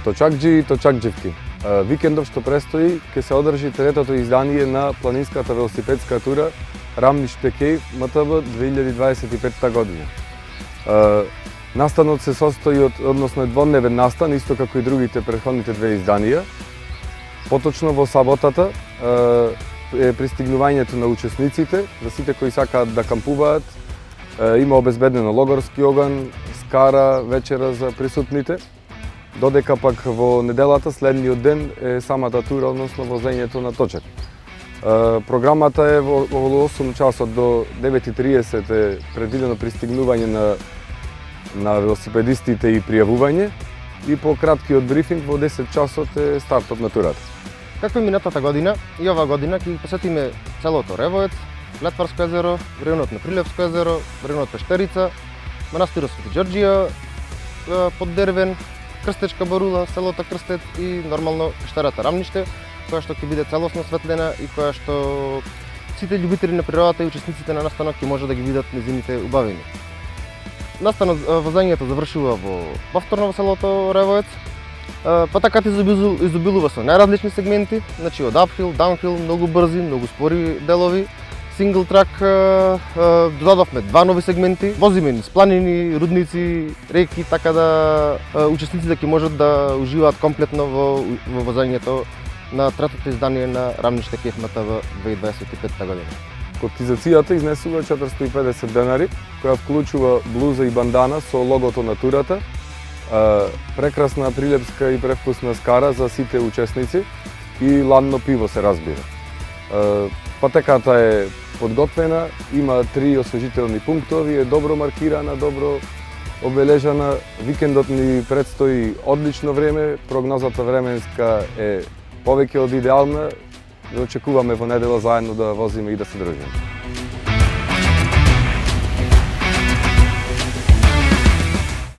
Точакџи и точакџивки. Викендов што престои ќе се одржи третото издание на планинската велосипедска тура Рамниште Кейв МТБ 2025 година. Настанот се состои од, односно дводневен настан, исто како и другите претходните две изданија. Поточно во саботата е пристигнувањето на учесниците, за сите кои сакаат да кампуваат. Има обезбедено логорски оган, скара, вечера за присутните. Додека пак во неделата, следниот ден, е самата тура, односно возењето на точак. Програмата е во 8 часот до 9:30 е предвидено пристигнување на велосипедистите и пријавување и по краткиот брифинг во 10 часот е стартот на турата. Како и минатата година, и ова година ќе посетиме селото Ревоец, Летварско езеро, районот на Прилепско езеро, районот Пештерица, манастирот Свети Ѓорџија, Поддервен, Крстечка Барула, селото Крстец и нормално пештерата Рамниште, која што ќе биде целосно осветлена и која што сите љубители на природата и учесниците на настанот ќе може да ги видат нејзините убавини. Настанот возењето завршува повторно во селото Ревоец. Патаката изобилува со најразлични сегменти, значи од апхил, даунхил, многу брзи, многу спори делови. Сингл трак додадовме два нови сегменти. Возиме низ планини, рудници, реки, така да учесниците ќе можат да уживаат комплетно во возењето на третото издание на Рамниште Кейв МТБ 2025 година. Котизацијата изнесува 450 денари, која вклучува блуза и бандана со логото на турата, прекрасна прилепска и превкусна скара за сите учесници и ладно пиво се разбира. Патеката е подготвена, има 3 освежителни пунктови, е добро маркирана, добро обележана. Викендот ни предстои одлично време, прогнозата временска е повеќе од идеална. Очекуваме во недела заедно да возиме и да се држиме.